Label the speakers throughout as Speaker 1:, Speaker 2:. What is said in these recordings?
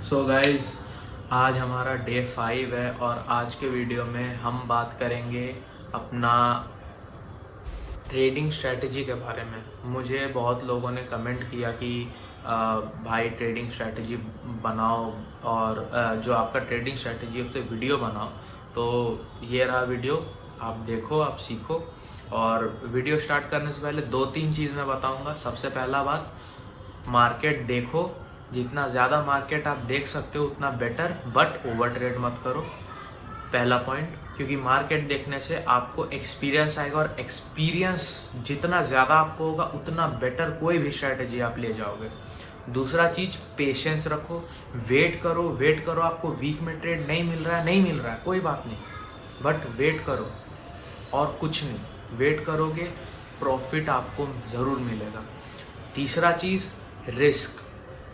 Speaker 1: So guys आज हमारा day 5 है और आज के वीडियो में हम बात करेंगे अपना ट्रेडिंग स्ट्रैटेजी के बारे में। मुझे बहुत लोगों ने कमेंट किया कि भाई ट्रेडिंग स्ट्रैटेजी बनाओ और जो आपका ट्रेडिंग स्ट्रैटेजी है उससे वीडियो बनाओ। तो ये रहा वीडियो, आप देखो, आप सीखो। और वीडियो स्टार्ट करने से पहले 2-3 चीज़ मैं बताऊंगा। सबसे पहला बात, मार्केट देखो, जितना ज़्यादा मार्केट आप देख सकते हो उतना बेटर, बट ओवर ट्रेड मत करो। पहला पॉइंट, क्योंकि मार्केट देखने से आपको एक्सपीरियंस आएगा और एक्सपीरियंस जितना ज़्यादा आपको होगा उतना बेटर कोई भी स्ट्रैटेजी आप ले जाओगे। दूसरा चीज़, पेशेंस रखो, वेट करो। आपको वीक में ट्रेड नहीं मिल रहा है कोई बात नहीं, बट वेट करो और कुछ नहीं। वेट करोगे प्रॉफिट आपको ज़रूर मिलेगा। तीसरा चीज़, रिस्क।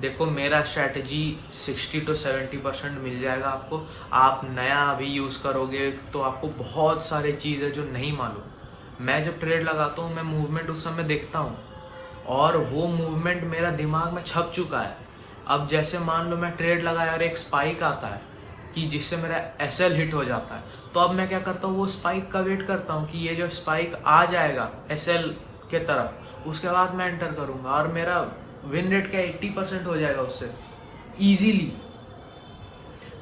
Speaker 1: देखो, मेरा स्ट्रैटेजी 60 to 70% मिल जाएगा आपको। आप नया अभी यूज़ करोगे तो आपको बहुत सारे चीज़ है जो नहीं मालूम। मैं जब ट्रेड लगाता हूँ मैं मूवमेंट उस समय देखता हूँ और वो मूवमेंट मेरा दिमाग में छप चुका है। अब जैसे मान लो मैं ट्रेड लगाया और एक स्पाइक आता है कि जिससे मेरा एसएल हिट हो जाता है, तो अब मैं क्या करता हूँ, वो स्पाइक का वेट करता हूँ कि ये जो स्पाइक आ जाएगा एसएल के तरफ, उसके बाद मैं एंटर करूँगा और मेरा विन रेट का 80% हो जाएगा उससे ईजीली।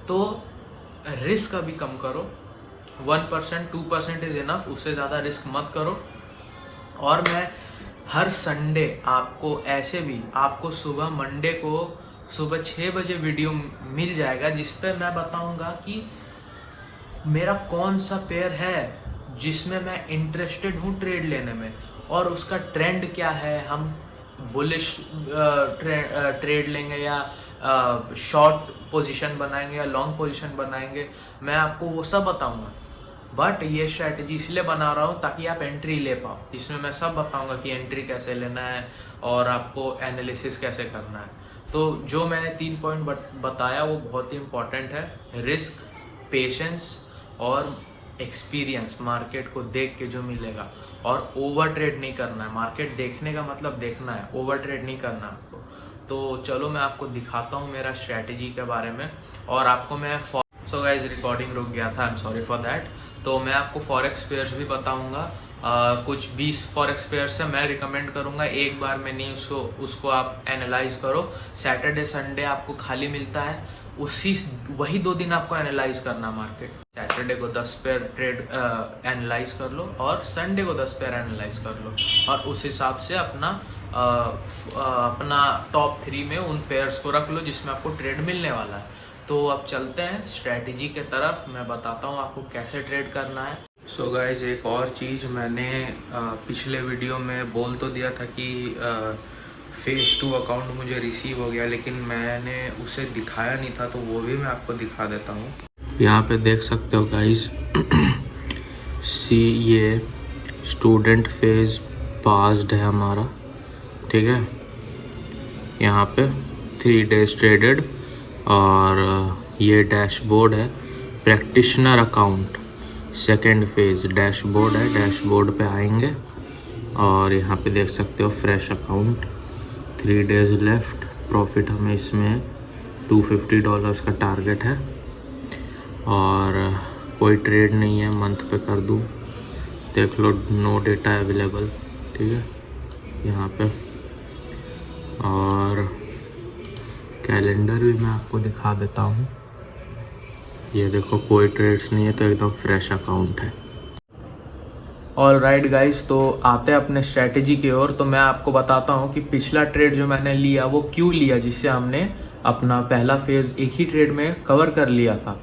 Speaker 1: तो रिस्क अभी कम करो, 1% 2% इज इनफ, उससे ज़्यादा रिस्क मत करो। और मैं हर संडे आपको ऐसे भी आपको सुबह मंडे को सुबह 6 बजे वीडियो मिल जाएगा जिस पे मैं बताऊंगा कि मेरा कौन सा पेयर है जिसमें मैं इंटरेस्टेड हूँ ट्रेड लेने में और उसका ट्रेंड क्या है। हम बुलिश ट्रेड लेंगे या शॉर्ट पोजीशन बनाएंगे या लॉन्ग पोजीशन बनाएंगे, मैं आपको वो सब बताऊंगा। बट ये स्ट्रैटेजी इसलिए बना रहा हूँ ताकि आप एंट्री ले पाओ, जिसमें मैं सब बताऊंगा कि एंट्री कैसे लेना है और आपको एनालिसिस कैसे करना है। तो जो मैंने 3 पॉइंट बताया वो बहुत ही इंपॉर्टेंट है, रिस्क, पेशेंस और एक्सपीरियंस। मार्केट को देख के जो मिलेगा, और ओवर ट्रेड नहीं करना है। मार्केट देखने का मतलब देखना है, ओवर ट्रेड नहीं करना आपको। तो चलो मैं आपको दिखाता हूँ मेरा स्ट्रैटेजी के बारे में। और आपको मैं सो गाइज रिकॉर्डिंग रुक गया था, I am sorry for that. तो मैं आपको फॉरेक्स पेयर्स भी बताऊंगा। कुछ 20 फॉरेक्स पेयर्स है, मैं रिकमेंड करूंगा एक बार में नहीं उसको आप एनालाइज करो। सैटरडे संडे आपको खाली मिलता है, वही 2 दिन आपको एनालाइज करना मार्केट। सैटरडे को 10 पेयर ट्रेड एनालाइज कर लो और संडे को 10 पेयर एनालाइज कर लो और उस हिसाब से अपना टॉप 3 में उन पेयर्स को रख लो जिसमें आपको ट्रेड मिलने वाला है। तो अब चलते हैं स्ट्रैटेजी के तरफ, मैं बताता हूँ आपको कैसे ट्रेड करना है। सो गाइज, एक और चीज़ मैंने पिछले वीडियो में बोल तो दिया था कि फेज 2 अकाउंट मुझे रिसीव हो गया, लेकिन मैंने उसे दिखाया नहीं था, तो वो भी मैं आपको दिखा देता हूँ। यहाँ पे देख सकते हो गाइज, ये स्टूडेंट फेज पास्ड है हमारा, ठीक है। यहाँ पे 3 डेज ट्रेडेड और ये डैशबोर्ड है, practitioner account second phase dashboard है। डैशबोर्ड पे आएंगे और यहाँ पे देख सकते हो fresh account, 3 days left. Profit हमें इसमें $250 का टारगेट है और कोई ट्रेड नहीं है, मंथ पे कर दूँ, देख लो, नो डेटा अवेलेबल, ठीक है यहाँ पे। और कैलेंडर भी मैं आपको दिखा देता हूँ, ये देखो कोई ट्रेड्स नहीं है, तो एकदम फ्रेश अकाउंट है। ऑल राइट गाइज, तो आते हैं अपने स्ट्रैटेजी की ओर। तो मैं आपको बताता हूँ कि पिछला ट्रेड जो मैंने लिया वो क्यों लिया, जिससे हमने अपना पहला फेज एक ही ट्रेड में कवर कर लिया था,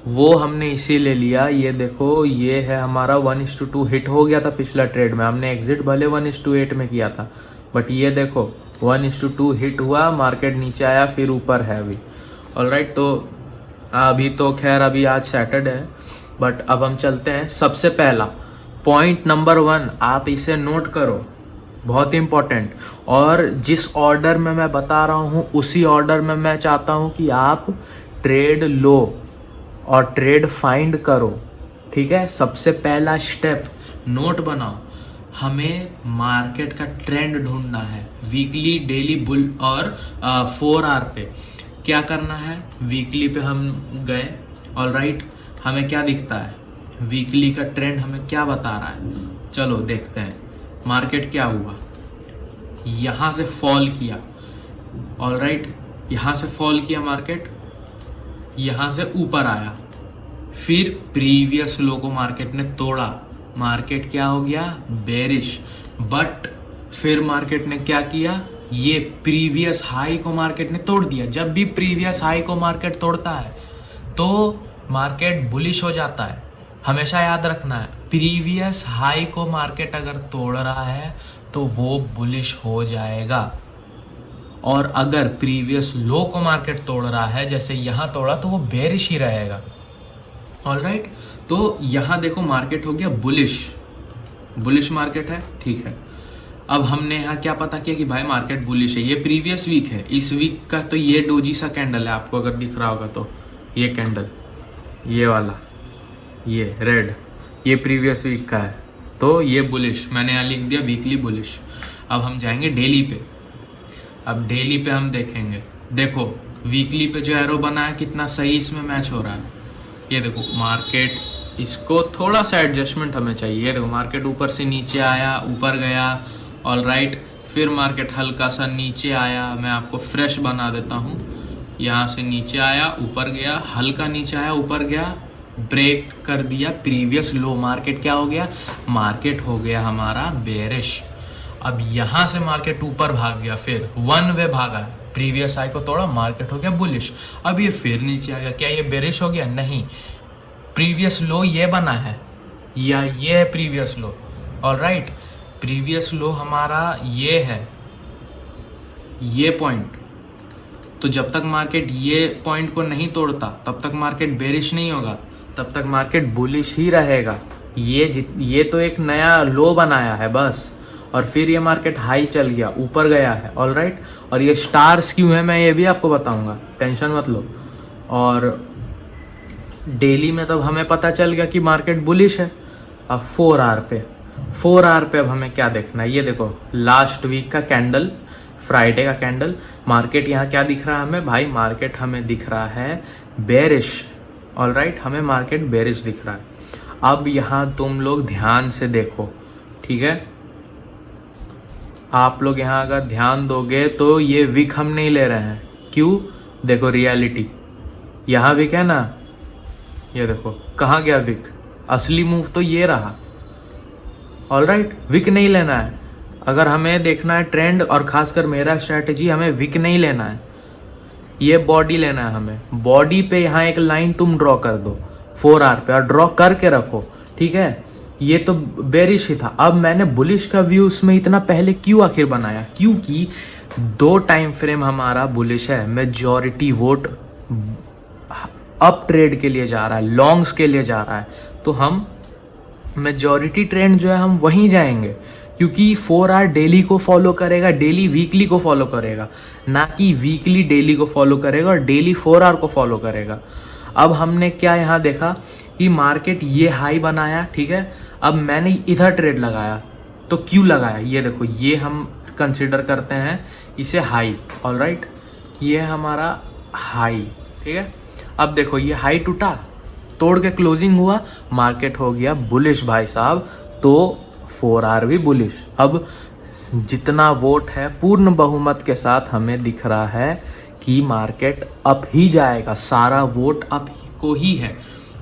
Speaker 1: वो हमने इसीलिए लिया। ये देखो, ये है हमारा 1:2 हिट हो गया था पिछला ट्रेड में। हमने एग्जिट भले 1:8 में किया था, बट ये देखो 1:2 हिट हुआ, मार्केट नीचे आया, फिर ऊपर है अभी। ऑलराइट, तो अभी तो खैर अभी आज सैटरडे है, बट अब हम चलते हैं। सबसे पहला पॉइंट नंबर 1, आप इसे नोट करो, बहुत इंपॉर्टेंट। और जिस ऑर्डर में मैं बता रहा हूँ उसी ऑर्डर में मैं चाहता हूँ कि आप ट्रेड लो और ट्रेड फाइंड करो, ठीक है। सबसे पहला स्टेप नोट बनाओ, हमें मार्केट का ट्रेंड ढूंढना है, वीकली, डेली, बुल और 4 आवर पे क्या करना है, वीकली पे हम गए, ऑलराइट, हमें क्या दिखता है, वीकली का ट्रेंड हमें क्या बता रहा है, चलो देखते हैं। मार्केट क्या हुआ, यहाँ से फॉल किया, ऑलराइट, यहाँ से फॉल किया मार्केट, यहाँ से ऊपर आया, फिर प्रीवियस लो को मार्केट ने तोड़ा, मार्केट क्या हो गया, बेरिश। बट फिर मार्केट ने क्या किया, ये प्रीवियस हाई को मार्केट ने तोड़ दिया। जब भी प्रीवियस हाई को मार्केट तोड़ता है तो मार्केट बुलिश हो जाता है। हमेशा याद रखना है, प्रीवियस हाई को मार्केट अगर तोड़ रहा है तो वो बुलिश हो जाएगा, और अगर प्रीवियस लो को मार्केट तोड़ रहा है, जैसे यहाँ तोड़ा, तो वो बेरिश ही रहेगा। ऑलराइट, तो यहाँ देखो मार्केट हो गया बुलिश, बुलिश मार्केट है, ठीक है। अब हमने यहाँ क्या पता किया कि भाई मार्केट बुलिश है, ये प्रीवियस वीक है, इस वीक का तो ये डोजी सा कैंडल है, आपको अगर दिख रहा होगा तो ये कैंडल, ये वाला, ये रेड, ये प्रीवियस वीक का है, तो ये बुलिश, मैंने यहाँ लिख दिया वीकली बुलिश। अब हम जाएंगे डेली पे। अब डेली पे हम देखेंगे, देखो वीकली पे जो एरो बना है कितना सही इसमें मैच हो रहा है। ये देखो मार्केट, इसको थोड़ा सा एडजस्टमेंट हमें चाहिए। ये देखो मार्केट ऊपर से नीचे आया, ऊपर गया, ऑलराइट, फिर मार्केट हल्का सा नीचे आया, मैं आपको फ्रेश बना देता हूँ, यहाँ से नीचे आया, ऊपर गया, हल्का नीचे आया, ऊपर गया, ब्रेक कर दिया प्रीवियस लो, मार्केट क्या हो गया, मार्केट हो गया हमारा बेरिश। अब यहाँ से मार्केट ऊपर भाग गया, फिर वन वे भागा, प्रीवियस हाई को तोड़ा, मार्केट हो गया बुलिश। अब ये फिर नीचे आ गया, क्या ये बेरिश हो गया, नहीं, प्रीवियस लो ये बना है, या ये है प्रीवियस लो, ऑलराइट, प्रीवियस लो हमारा ये है, ये पॉइंट। तो जब तक मार्केट ये पॉइंट को नहीं तोड़ता तब तक मार्केट बेरिश नहीं होगा, तब तक मार्केट बुलिश ही रहेगा। ये तो एक नया लो बनाया है बस, और फिर ये मार्केट हाई चल गया, ऊपर गया है, ऑलराइट, और ये स्टार्स क्यों है मैं ये भी आपको बताऊंगा, टेंशन मत लो। और डेली में तब हमें पता चल गया कि मार्केट बुलिश है। अब 4 आवर पे अब हमें क्या देखना है, ये देखो लास्ट वीक का कैंडल, फ्राइडे का कैंडल, मार्केट यहाँ क्या दिख रहा है हमें, भाई मार्केट हमें दिख रहा है बेरिश, ऑलराइट, हमें मार्केट बेरिश दिख रहा है। अब यहाँ तुम लोग ध्यान से देखो, ठीक है, आप लोग यहाँ अगर ध्यान दोगे तो ये विक हम नहीं ले रहे हैं, क्यों, देखो रियलिटी, यहाँ विक है ना, ये देखो कहाँ गया विक, असली मूव तो ये रहा, ऑलराइट, विक नहीं लेना है। अगर हमें देखना है ट्रेंड, और खासकर मेरा स्ट्रैटेजी, हमें विक नहीं लेना है, ये बॉडी लेना है हमें। बॉडी पे यहाँ एक लाइन तुम ड्रॉ कर दो 4 आवर पे, और ड्रॉ करके रखो, ठीक है। ये तो बेरिश ही था। अब मैंने बुलिश का व्यू उसमें इतना पहले क्यों आखिर बनाया, क्योंकि 2 टाइम फ्रेम हमारा बुलिश है, मेजॉरिटी वोट अप ट्रेड के लिए जा रहा है, लॉन्ग्स के लिए जा रहा है, तो हम मेजॉरिटी ट्रेंड जो है हम वहीं जाएंगे, क्योंकि 4 आवर डेली को फॉलो करेगा, डेली वीकली को फॉलो करेगा, ना कि वीकली डेली को फॉलो करेगा और डेली 4 आवर को फॉलो करेगा। अब हमने क्या यहाँ देखा कि मार्केट ये हाई बनाया, ठीक है, अब मैंने इधर ट्रेड लगाया, तो क्यों लगाया, ये देखो, ये हम कंसिडर करते हैं इसे हाई, ऑलराइट, ये हमारा हाई, ठीक है। अब देखो ये हाई टूटा, तोड़ के क्लोजिंग हुआ, मार्केट हो गया बुलिश भाई साहब, तो 4 आवर भी बुलिश। अब जितना वोट है पूर्ण बहुमत के साथ हमें दिख रहा है कि मार्केट अप ही जाएगा, सारा वोट अप को ही है,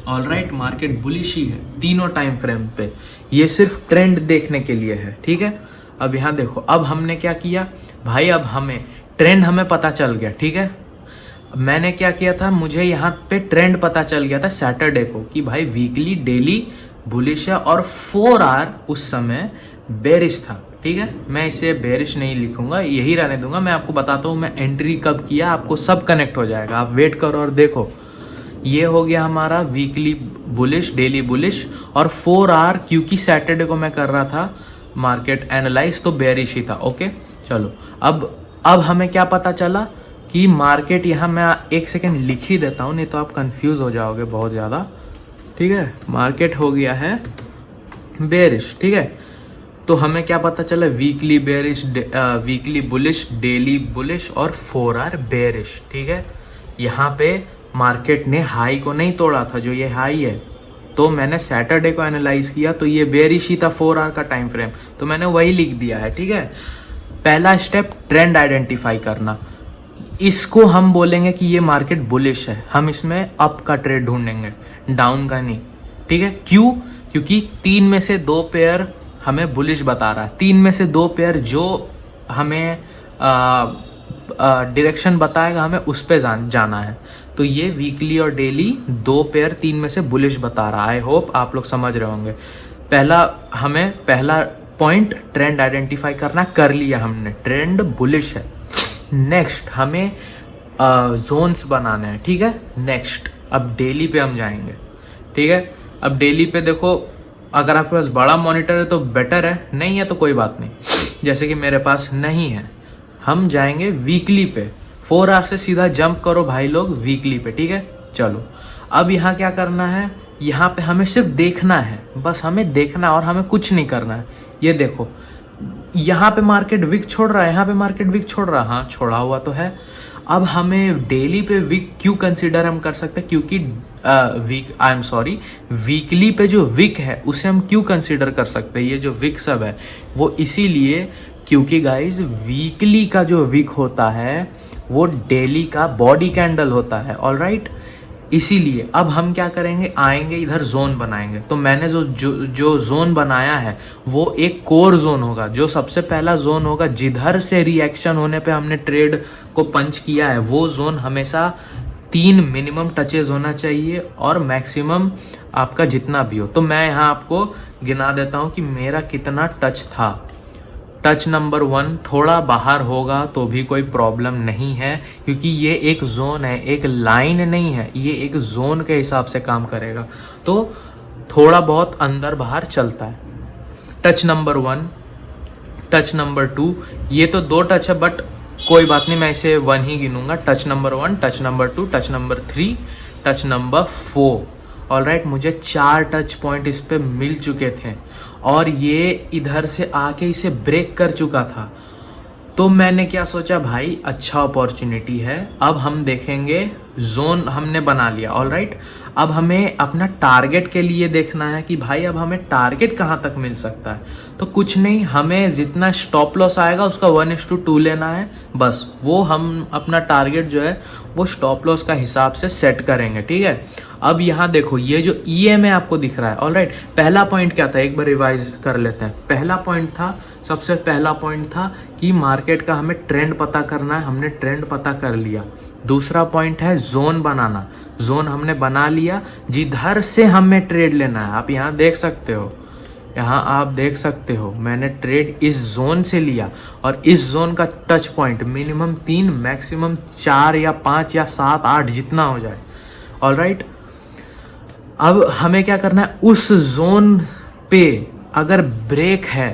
Speaker 1: ऑलराइट, मार्केट बुलिश ही है तीनों टाइम फ्रेम पे। ये सिर्फ ट्रेंड देखने के लिए है, ठीक है। अब यहाँ देखो, अब हमने क्या किया भाई, अब हमें ट्रेंड हमें पता चल गया, ठीक है। मैंने क्या किया था, मुझे यहाँ पे ट्रेंड पता चल गया था सैटरडे को कि भाई वीकली डेली बुलिश है, और 4 आवर उस समय बेरिश था, ठीक है। मैं इसे बेरिश नहीं लिखूंगा, यही रहने दूंगा। मैं आपको बताता हूँ मैं एंट्री कब किया, आपको सब कनेक्ट हो जाएगा, आप वेट करो और देखो। ये हो गया हमारा वीकली बुलिश, डेली बुलिश, और 4 आवर क्योंकि सैटरडे को मैं कर रहा था मार्केट एनालाइज, तो बेरिश ही था, ओके। चलो अब हमें क्या पता चला कि मार्केट, यहाँ मैं 1 सेकेंड लिख ही देता हूँ, नहीं तो आप कंफ्यूज हो जाओगे बहुत ज़्यादा, ठीक है। मार्केट हो गया है बेरिश, ठीक है। तो हमें क्या पता चला, weekly bearish, weekly bullish, daily bullish और 4 आवर बेरिश, ठीक है। यहाँ पे मार्केट ने हाई को नहीं तोड़ा था, जो ये हाई है, तो मैंने सैटरडे को एनालाइज किया तो ये बेरिश ही था 4 आवर का टाइम फ्रेम, तो मैंने वही लिख दिया है। ठीक है, पहला स्टेप ट्रेंड आइडेंटिफाई करना, इसको हम बोलेंगे कि ये मार्केट बुलिश है, हम इसमें अप का ट्रेड ढूंढेंगे, डाउन का नहीं। ठीक है, क्यों? क्योंकि 3 में से 2 पेयर हमें बुलिश बता रहा है, 3 में से 2 पेयर जो हमें डायरेक्शन बताएगा हमें उस पे जाना है। तो ये वीकली और डेली 2 पेयर 3 में से बुलिश बता रहा है। आई होप आप लोग समझ रहे होंगे। पहला पॉइंट ट्रेंड आइडेंटिफाई करना, कर लिया हमने, ट्रेंड बुलिश है। नेक्स्ट हमें जोन्स बनाने हैं। ठीक है, नेक्स्ट अब डेली पे हम जाएंगे। ठीक है, अब डेली पे देखो, अगर आपके पास बड़ा मॉनिटर है तो बेटर है, नहीं है तो कोई बात नहीं, जैसे कि मेरे पास नहीं है। हम जाएंगे वीकली पे, 4 आवर से सीधा जंप करो भाई लोग वीकली पे। ठीक है, चलो अब यहाँ क्या करना है, यहाँ पे हमें सिर्फ देखना है, बस हमें देखना है और हमें कुछ नहीं करना है। ये देखो, यहाँ पे मार्केट विक छोड़ रहा है, यहाँ पे मार्केट विक छोड़ रहा है, हाँ छोड़ा हुआ तो है। अब हमें डेली पे विक क्यों कंसिडर हम कर सकते हैं, क्योंकि वीकली पे जो विक है उसे हम क्यों कंसिडर कर सकते हैं, ये जो विक सब है वो इसीलिए क्योंकि गाइज वीकली का जो विक होता है वो डेली का बॉडी कैंडल होता है। ऑलराइट, इसीलिए अब हम क्या करेंगे, आएंगे इधर जोन बनाएंगे। तो मैंने जो जोन बनाया है वो एक कोर जोन होगा, जो सबसे पहला जोन होगा जिधर से रिएक्शन होने पे हमने ट्रेड को पंच किया है, वो जोन हमेशा 3 मिनिमम टचेज होना चाहिए और मैक्सिमम आपका जितना भी हो। तो मैं यहाँ आपको गिना देता हूँ कि मेरा कितना टच था। टच नंबर 1 थोड़ा बाहर होगा तो भी कोई प्रॉब्लम नहीं है, क्योंकि ये एक जोन है, एक लाइन नहीं है, ये एक जोन के हिसाब से काम करेगा, तो थोड़ा बहुत अंदर बाहर चलता है। टच नंबर 1, टच नंबर 2, ये तो 2 टच है बट कोई बात नहीं, मैं इसे 1 ही गिनूंगा। Touch number 1, touch number 2, touch number 3, touch number 4। Alright, मुझे 4 टच पॉइंट इस पे मिल चुके थे और ये इधर से आके इसे ब्रेक कर चुका था। तो मैंने क्या सोचा, भाई अच्छा अपॉर्चुनिटी है, अब हम देखेंगे। जोन हमने बना लिया। ऑलराइट, अब हमें अपना टारगेट के लिए देखना है कि भाई अब हमें टारगेट कहाँ तक मिल सकता है। तो कुछ नहीं, हमें जितना स्टॉप लॉस आएगा उसका 1:2 लेना है, बस। वो हम अपना टारगेट जो है वो स्टॉप लॉस का हिसाब से सेट करेंगे। ठीक है, अब यहाँ देखो, ये जो EMA आपको दिख रहा है। ऑलराइट, पहला पॉइंट क्या था, एक बार रिवाइज कर लेते हैं। पहला पॉइंट था, सबसे पहला पॉइंट था कि मार्केट का हमें ट्रेंड पता करना है, हमने ट्रेंड पता कर लिया। दूसरा पॉइंट है जोन बनाना, जोन हमने बना लिया, जिधर से हमें ट्रेड लेना है। आप यहाँ देख सकते हो, यहाँ आप देख सकते हो, मैंने ट्रेड इस जोन से लिया और इस जोन का टच पॉइंट मिनिमम 3, मैक्सिमम 4 या 5 या 7, 8 जितना हो जाए। ऑलराइट, अब हमें क्या करना है, उस जोन पे अगर ब्रेक है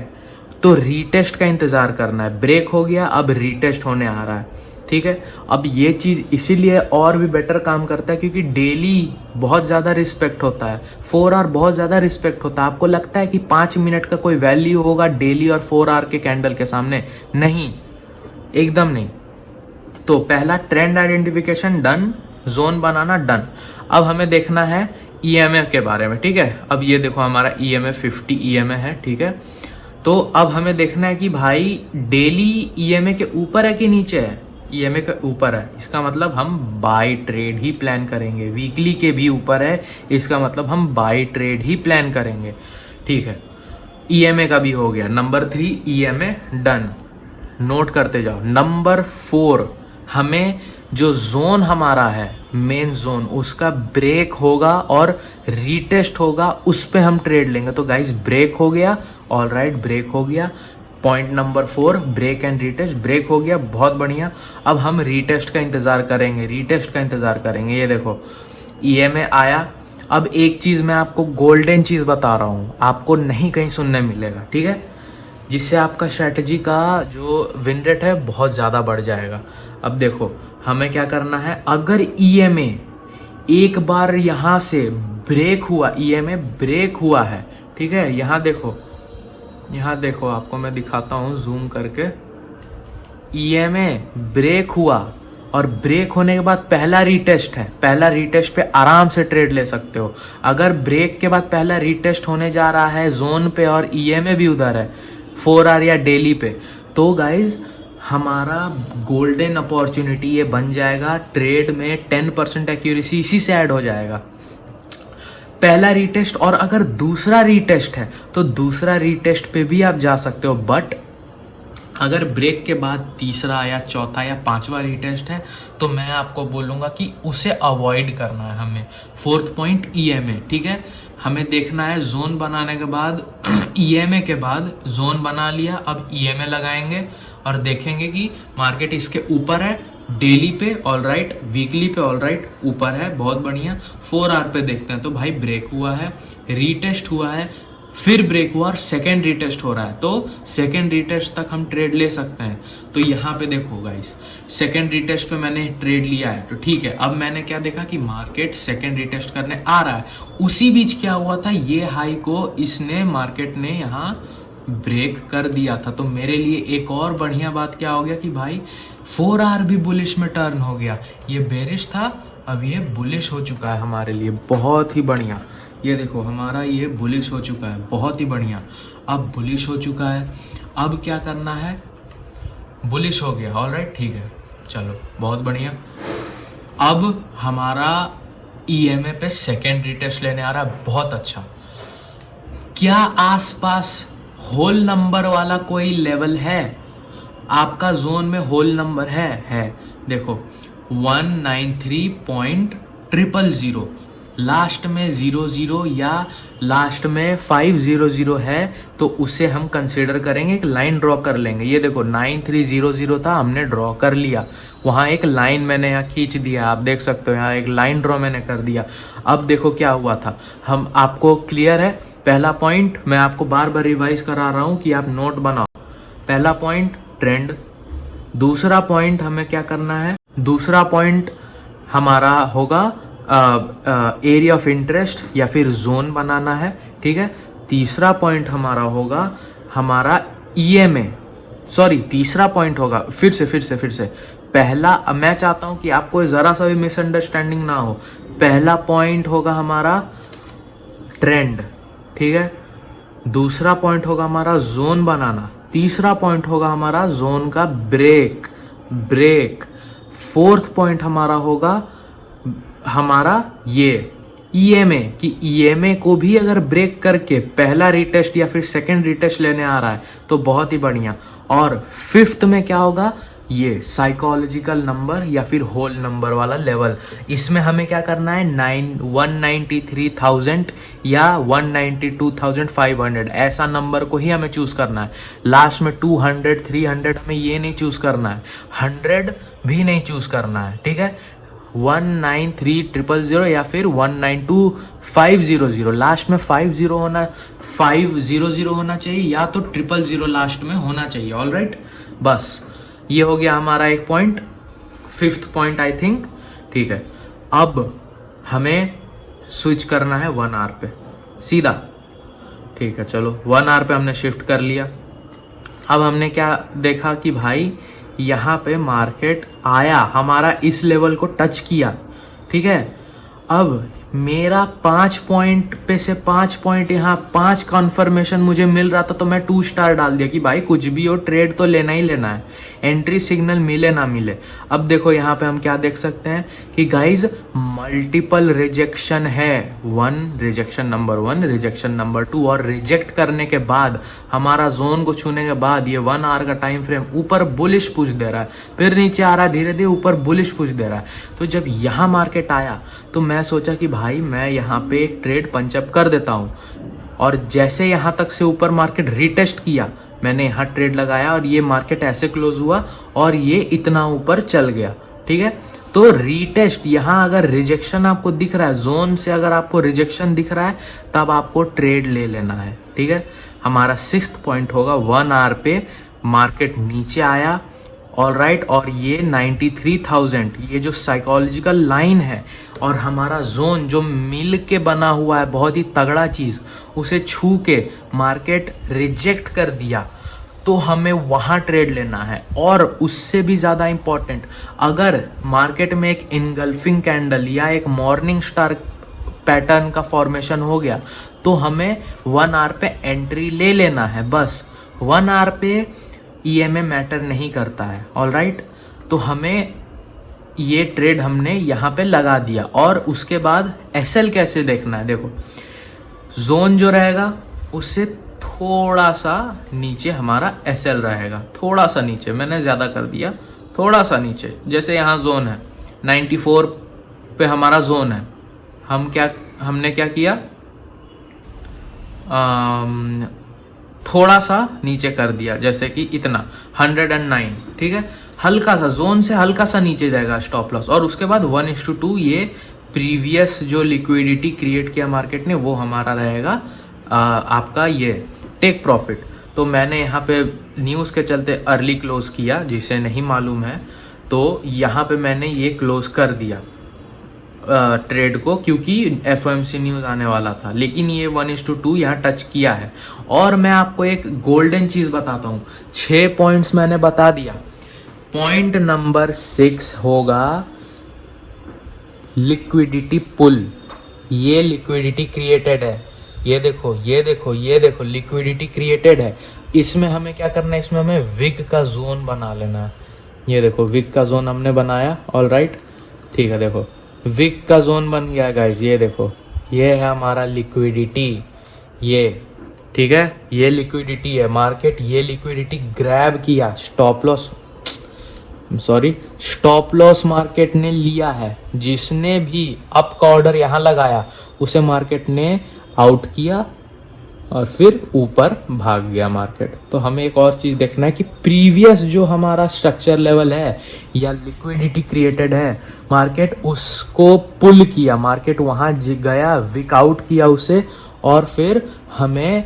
Speaker 1: तो रीटेस्ट का इंतज़ार करना है। ब्रेक हो गया, अब रीटेस्ट होने आ रहा है। ठीक है, अब ये चीज़ इसीलिए और भी बेटर काम करता है क्योंकि डेली बहुत ज़्यादा रिस्पेक्ट होता है, 4 आवर बहुत ज़्यादा रिस्पेक्ट होता है। आपको लगता है कि 5 मिनट का कोई वैल्यू होगा डेली और 4 आवर के कैंडल के सामने? नहीं, एकदम नहीं। तो पहला ट्रेंड आइडेंटिफिकेशन डन, जोन बनाना डन। अब हमें देखना है EMA के बारे में। ठीक है, अब ये देखो हमारा EMA 50 EMA है। ठीक है, तो अब हमें देखना है कि भाई डेली EMA के ऊपर है कि नीचे है। EMA के ऊपर है, इसका मतलब हम बाय ट्रेड ही प्लान करेंगे। वीकली के भी ऊपर है, इसका मतलब हम बाय ट्रेड ही प्लान करेंगे। ठीक है, EMA का भी हो गया। नंबर 3 EMA डन, नोट करते जाओ। नंबर 4, हमें जो जोन हमारा है मेन जोन, उसका ब्रेक होगा और रीटेस्ट होगा, उस पे हम ट्रेड लेंगे। तो गाइस ब्रेक हो गया। ऑलराइट, ब्रेक हो गया। Point number 4, break and retest. Break हो गया, बहुत बढ़िया। अब हम रीटेस्ट का इंतज़ार करेंगे, रीटेस्ट का इंतज़ार करेंगे। ये देखो EMA आया। अब एक चीज़ मैं आपको गोल्डन चीज़ बता रहा हूँ, आपको नहीं कहीं सुनने मिलेगा। ठीक है, जिससे आपका स्ट्रैटेजी का जो विन रेट है बहुत ज़्यादा बढ़ जाएगा। अब देखो हमें क्या करना है, अगर EMA एक बार यहाँ से ब्रेक हुआ, EMA ब्रेक हुआ है, ठीक है, यहाँ देखो, यहाँ देखो, आपको मैं दिखाता हूँ जूम करके। EMA ब्रेक हुआ और ब्रेक होने के बाद पहला रीटेस्ट है, पहला रीटेस्ट पे आराम से ट्रेड ले सकते हो। अगर ब्रेक के बाद पहला रीटेस्ट होने जा रहा है जोन पे और EMA भी उधर है 4 आवर या डेली पे, तो गाइज हमारा गोल्डन अपॉर्चुनिटी ये बन जाएगा। ट्रेड में 10% एक्यूरेसी इसी से ऐड हो जाएगा। पहला रीटेस्ट, और अगर दूसरा रीटेस्ट है तो दूसरा रीटेस्ट पे भी आप जा सकते हो। बट अगर ब्रेक के बाद तीसरा या चौथा या पांचवा रीटेस्ट है तो मैं आपको बोलूँगा कि उसे अवॉइड करना है हमें। 4th पॉइंट EMA, ठीक है, हमें देखना है जोन बनाने के बाद EMA के बाद जोन बना लिया, अब EMA लगाएंगे और देखेंगे कि मार्केट इसके ऊपर है डेली पे ऑल राइट, वीकली पे ऑल राइट ऊपर है, बहुत बढ़िया। 4 आवर पे देखते हैं तो भाई ब्रेक हुआ है, रीटेस्ट हुआ है, फिर ब्रेक हुआ और सेकेंड रीटेस्ट हो रहा है, तो सेकेंड रीटेस्ट तक हम ट्रेड ले सकते हैं। तो यहाँ पे देखो गाइस, सेकेंड रीटेस्ट पे मैंने ट्रेड लिया है तो ठीक है। अब मैंने क्या देखा कि मार्केट सेकेंड रीटेस्ट करने आ रहा है, उसी बीच क्या हुआ था, ये हाई को इसने मार्केट ने यहाँ ब्रेक कर दिया था। तो मेरे लिए एक और बढ़िया बात क्या हो गया कि भाई 4 आवर भी बुलिश में टर्न हो गया। ये बेरिश था, अब ये बुलिश हो चुका है हमारे लिए, बहुत ही बढ़िया। ये देखो हमारा ये बुलिश हो चुका है, बहुत ही बढ़िया। अब बुलिश हो चुका है, अब क्या करना है, बुलिश हो गया ऑल राइट, ठीक है, चलो बहुत बढ़िया। अब हमारा EMA पे सेकेंड रीटेस्ट लेने आ रहा है, बहुत अच्छा। क्या आसपास होल नंबर वाला कोई लेवल है? आपका जोन में होल नंबर है देखो 193.000, लास्ट में 00 या लास्ट में 500 है तो उसे हम कंसीडर करेंगे, एक लाइन ड्रॉ कर लेंगे। ये देखो 9300 था, हमने ड्रॉ कर लिया, वहाँ एक लाइन मैंने यहाँ खींच दिया, आप देख सकते हो यहाँ एक लाइन ड्रॉ मैंने कर दिया। अब देखो क्या हुआ था, हम आपको क्लियर है। पहला पॉइंट मैं आपको बार बार रिवाइज करा रहा हूँ कि आप नोट बनाओ। पहला पॉइंट ट्रेंड, दूसरा पॉइंट हमें क्या करना है, दूसरा पॉइंट हमारा होगा एरिया ऑफ इंटरेस्ट या फिर जोन बनाना है, ठीक है। तीसरा पॉइंट हमारा होगा हमारा EMA, सॉरी तीसरा पॉइंट होगा फिर से पहला, मैं चाहता हूं कि आपको जरा सा भी मिसअंडरस्टैंडिंग ना हो। पहला पॉइंट होगा हमारा ट्रेंड, ठीक है। दूसरा पॉइंट होगा हमारा जोन बनाना, तीसरा पॉइंट होगा हमारा जोन का ब्रेक। 4th पॉइंट हमारा होगा हमारा ये EMA कि EMA को भी अगर ब्रेक करके पहला रीटेस्ट या फिर सेकंड रीटेस्ट लेने आ रहा है तो बहुत ही बढ़िया। और 5th में क्या होगा, ये साइकोलॉजिकल नंबर या फिर होल नंबर वाला लेवल। इसमें हमें क्या करना है, 193,000 या 192,500 ऐसा नंबर को ही हमें चूज करना है। लास्ट में 200, 300 हमें ये नहीं चूज करना है, 100 भी नहीं चूज करना है, ठीक है। 193,000 या फिर 192,500, लास्ट में 500 होना चाहिए या तो 000 लास्ट में होना चाहिए, ऑल राइट। बस ये हो गया हमारा एक point, 5th point I think, ठीक है। अब हमें स्विच करना है 1 आवर पे सीधा, ठीक है। चलो 1 आवर पे हमने शिफ्ट कर लिया। अब हमने क्या देखा कि भाई यहाँ पे मार्केट आया, हमारा इस लेवल को टच किया, ठीक है। अब मेरा 5 पॉइंट पे से 5 पॉइंट यहाँ 5 कन्फर्मेशन मुझे मिल रहा था तो मैं 2 स्टार डाल दिया कि भाई कुछ भी हो ट्रेड तो लेना ही लेना है, एंट्री सिग्नल मिले ना मिले। अब देखो यहाँ पे हम क्या देख सकते हैं कि गाइज मल्टीपल रिजेक्शन है, 1 रिजेक्शन नंबर 1, रिजेक्शन नंबर 2, और रिजेक्ट करने के बाद हमारा जोन को छूने के बाद ये 1 आवर का टाइम फ्रेम ऊपर बुलिश पुश दे रहा है, फिर नीचे आ रहा है, धीरे धीरे ऊपर बुलिश पुश दे रहा है। तो जब यहाँ मार्केट आया तो मैं सोचा कि भाई मैं यहाँ पे एक ट्रेड पंचअप कर देता हूँ, और जैसे यहाँ तक से ऊपर मार्केट रीटेस्ट किया मैंने यहाँ ट्रेड लगाया और ये मार्केट ऐसे क्लोज हुआ और ये इतना ऊपर चल गया, ठीक है। तो रीटेस्ट यहाँ अगर रिजेक्शन आपको दिख रहा है, जोन से अगर आपको रिजेक्शन दिख रहा है तब आपको ट्रेड ले लेना है, ठीक है। हमारा 6th पॉइंट होगा 1 आवर पे मार्केट नीचे आया, ऑल राइट, और ये 93,000 ये जो साइकोलॉजिकल लाइन है और हमारा जोन जो मिल के बना हुआ है बहुत ही तगड़ा चीज़, उसे छू के मार्केट रिजेक्ट कर दिया। तो हमें वहाँ ट्रेड लेना है। और उससे भी ज़्यादा इम्पॉर्टेंट, अगर मार्केट में एक इनगल्फिंग कैंडल या एक मॉर्निंग स्टार पैटर्न का फॉर्मेशन हो गया तो हमें 1 आवर पे एंट्री ले लेना है बस। 1 आवर पे ईएमए मैटर नहीं करता है। ऑलराइट, तो हमें ये ट्रेड हमने यहाँ पे लगा दिया। और उसके बाद एसएल कैसे देखना है, देखो जोन जो रहेगा उससे थोड़ा सा नीचे हमारा एसएल रहेगा, थोड़ा सा नीचे, मैंने ज़्यादा कर दिया, थोड़ा सा नीचे। जैसे यहाँ जोन है 94 पे हमारा जोन है, हमने क्या किया, थोड़ा सा नीचे कर दिया, जैसे कि इतना 109, ठीक है, हल्का सा जोन से हल्का सा नीचे जाएगा स्टॉप लॉस। और उसके बाद 1:2 ये प्रीवियस जो लिक्विडिटी क्रिएट किया मार्केट ने वो हमारा रहेगा आपका ये टेक प्रॉफिट। तो मैंने यहाँ पे न्यूज़ के चलते अर्ली क्लोज किया, जिसे नहीं मालूम है तो यहाँ पे मैंने ये क्लोज कर दिया ट्रेड को, क्योंकि एफओएमसी न्यूज़ आने वाला था। लेकिन ये 1:2 यहाँ टच किया है। और मैं आपको एक गोल्डन चीज़ बताता हूँ, 6 पॉइंट्स मैंने बता दिया। पॉइंट नंबर 6 होगा लिक्विडिटी पुल। ये लिक्विडिटी क्रिएटेड है, ये देखो ये देखो ये देखो, लिक्विडिटी क्रिएटेड है। इसमें हमें क्या करना है, इसमें हमें विग का जोन बना लेना है। ये देखो विग का जोन हमने बनाया। ऑलराइट, ठीक है, देखो विग का जोन बन गया गाइज। ये देखो ये है हमारा लिक्विडिटी, ये ठीक है, ये लिक्विडिटी है। मार्केट ये लिक्विडिटी ग्रैब किया, स्टॉप लॉस मार्केट ने लिया है। जिसने भी अप का ऑर्डर यहाँ लगाया उसे मार्केट ने आउट किया और फिर ऊपर भाग गया मार्केट। तो हमें एक और चीज़ देखना है कि प्रीवियस जो हमारा स्ट्रक्चर लेवल है या लिक्विडिटी क्रिएटेड है, मार्केट उसको पुल किया, मार्केट वहाँ गया, विक आउट किया उसे, और फिर हमें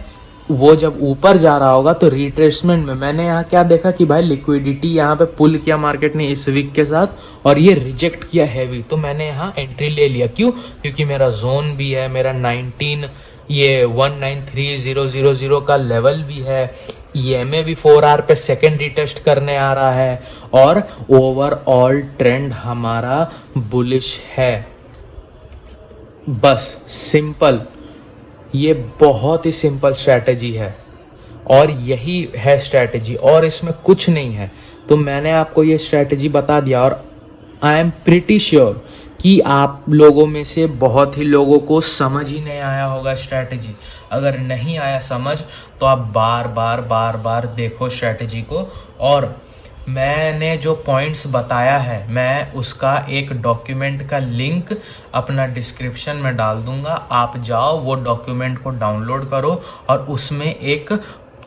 Speaker 1: वो जब ऊपर जा रहा होगा तो रिट्रेसमेंट में मैंने यहाँ क्या देखा कि भाई लिक्विडिटी यहाँ पे पुल किया मार्केट ने इस वीक के साथ और ये रिजेक्ट किया हैवी। तो मैंने यहाँ एंट्री ले लिया। क्यों? क्योंकि मेरा जोन भी है, मेरा 19300 का लेवल भी है, ईएमए भी 4 आवर पे सेकेंड रिटेस्ट करने आ रहा है और ओवरऑल ट्रेंड हमारा बुलिश है। बस सिंपल, ये बहुत ही सिंपल स्ट्रैटेजी है और यही है स्ट्रैटेजी, और इसमें कुछ नहीं है। तो मैंने आपको ये स्ट्रैटेजी बता दिया और आई एम प्रिटी श्योर कि आप लोगों में से बहुत ही लोगों को समझ ही नहीं आया होगा स्ट्रैटेजी। अगर नहीं आया समझ तो आप बार बार देखो स्ट्रैटेजी को। और मैंने जो पॉइंट्स बताया है मैं उसका एक डॉक्यूमेंट का लिंक अपना डिस्क्रिप्शन में डाल दूंगा। आप जाओ वो डॉक्यूमेंट को डाउनलोड करो और उसमें एक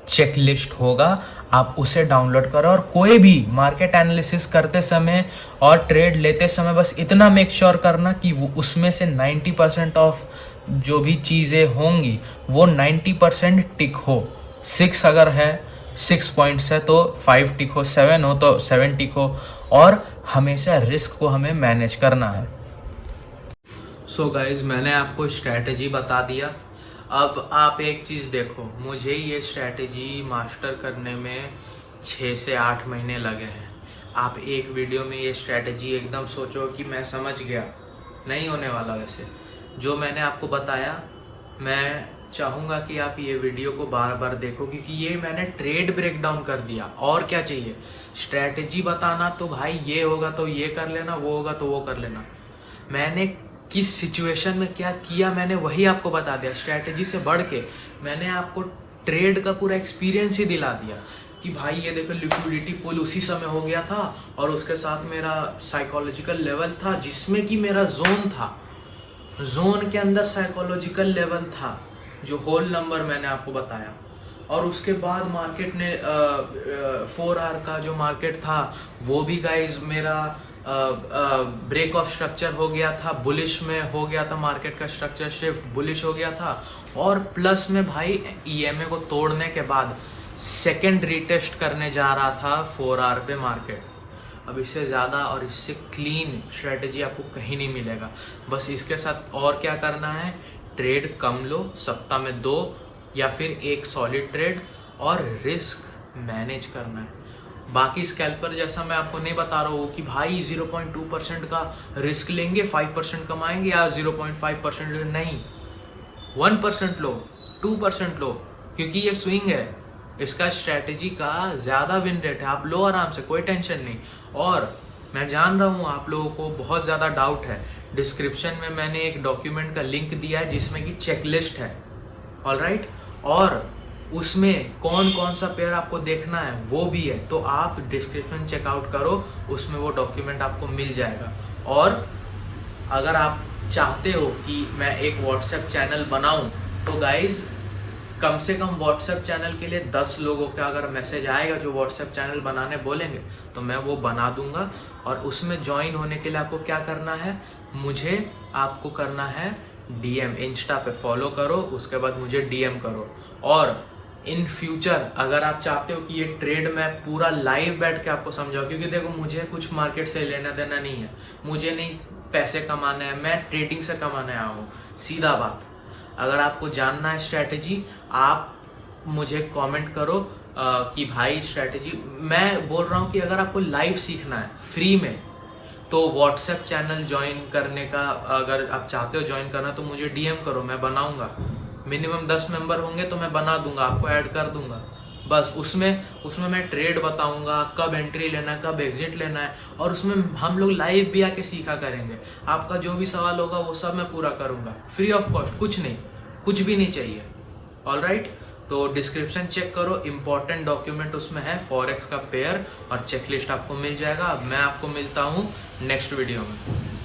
Speaker 1: चेकलिस्ट होगा, आप उसे डाउनलोड करो। और कोई भी मार्केट एनालिसिस करते समय और ट्रेड लेते समय बस इतना मेक श्योर करना कि वो उसमें से 90% ऑफ जो भी चीज़ें होंगी वो 90% टिक हो। 6 अगर है 6 पॉइंट्स है तो 5 टिक हो, 7 हो तो 7 टिक हो, और हमेशा रिस्क को हमें मैनेज करना है। सो गाइज, मैंने आपको स्ट्रैटेजी बता दिया। अब आप एक चीज़ देखो, मुझे ये स्ट्रैटेजी मास्टर करने में 6 से 8 महीने लगे हैं। आप एक वीडियो में ये स्ट्रैटेजी एकदम सोचो कि मैं समझ गया, नहीं होने वाला। वैसे जो मैंने आपको बताया, मैं चाहूँगा कि आप ये वीडियो को बार बार देखो, क्योंकि ये मैंने ट्रेड ब्रेकडाउन कर दिया। और क्या चाहिए? स्ट्रैटेजी बताना तो भाई ये होगा तो ये कर लेना, वो होगा तो वो कर लेना। मैंने किस सिचुएशन में क्या किया मैंने वही आपको बता दिया। स्ट्रैटेजी से बढ़ के मैंने आपको ट्रेड का पूरा एक्सपीरियंस ही दिला दिया कि भाई ये देखो लिक्विडिटी पुल उसी समय हो गया था और उसके साथ मेरा साइकोलॉजिकल लेवल था जिसमें कि मेरा जोन था, जोन के अंदर साइकोलॉजिकल लेवल था, जो होल नंबर मैंने आपको बताया। और उसके बाद मार्केट ने 4 आवर का जो मार्केट था वो भी गाइज मेरा ब्रेक ऑफ स्ट्रक्चर हो गया था, बुलिश में हो गया था, मार्केट का स्ट्रक्चर शिफ्ट बुलिश हो गया था। और प्लस में भाई ईएमए को तोड़ने के बाद सेकेंड रीटेस्ट करने जा रहा था 4 आवर पे मार्केट। अब इससे ज़्यादा और इससे क्लीन स्ट्रेटजी आपको कहीं नहीं मिलेगा। बस इसके साथ और क्या करना है, ट्रेड कम लो, सप्ताह में 2 या फिर 1 सॉलिड ट्रेड, और रिस्क मैनेज करना है। बाकी स्कैल्पर जैसा मैं आपको नहीं बता रहा हूँ कि भाई 0.2% का रिस्क लेंगे 5% कमाएंगे, या 0.5% नहीं, 1% लो, 2% लो, क्योंकि ये स्विंग है, इसका स्ट्रैटेजी का ज़्यादा विन रेट है। आप लो आराम से, कोई टेंशन नहीं। और मैं जान रहा हूँ आप लोगों को बहुत ज़्यादा डाउट है, डिस्क्रिप्शन में मैंने एक डॉक्यूमेंट का लिंक दिया है जिसमें कि चेकलिस्ट है, ऑलराइट, और उसमें कौन कौन सा पेयर आपको देखना है वो भी है, तो आप डिस्क्रिप्शन चेकआउट करो, उसमें वो डॉक्यूमेंट आपको मिल जाएगा। और अगर आप चाहते हो कि मैं एक व्हाट्सएप चैनल बनाऊं, तो गाइज कम से कम व्हाट्सएप चैनल के लिए 10 लोगों का अगर मैसेज आएगा जो व्हाट्सएप चैनल बनाने बोलेंगे, तो मैं वो बना दूंगा। और उसमें ज्वाइन होने के लिए आपको क्या करना है, मुझे आपको करना है डीएम, इंस्टा पे फॉलो करो, उसके बाद मुझे डीएम करो। और इन फ्यूचर अगर आप चाहते हो कि ये ट्रेड मैं पूरा लाइव बैठ के आपको समझाऊं, क्योंकि देखो मुझे कुछ मार्केट से लेना देना नहीं है, मुझे नहीं पैसे कमाने हैं, मैं ट्रेडिंग से कमाने आया हूँ, सीधा बात। अगर आपको जानना है स्ट्रैटेजी, आप मुझे कमेंट करो कि भाई स्ट्रैटेजी, मैं बोल रहा हूँ कि अगर आपको लाइव सीखना है फ्री में, तो व्हाट्सएप चैनल ज्वाइन करने का अगर आप चाहते हो ज्वाइन करना, तो मुझे डीएम करो, मैं बनाऊंगा। मिनिमम 10 मेंबर होंगे तो मैं बना दूंगा, आपको ऐड कर दूंगा। बस उसमें मैं ट्रेड बताऊंगा, कब एंट्री लेना है, कब एग्जिट लेना है, और उसमें हम लोग लाइव भी आके सीखा करेंगे। आपका जो भी सवाल होगा वो सब मैं पूरा करूंगा, फ्री ऑफ कॉस्ट, कुछ नहीं, कुछ भी नहीं चाहिए, ऑलराइट। तो डिस्क्रिप्शन चेक करो, इंपॉर्टेंट डॉक्यूमेंट उसमें है, फॉरेक्स का पेयर और चेकलिस्ट आपको मिल जाएगा। अब मैं आपको मिलता हूँ नेक्स्ट वीडियो में।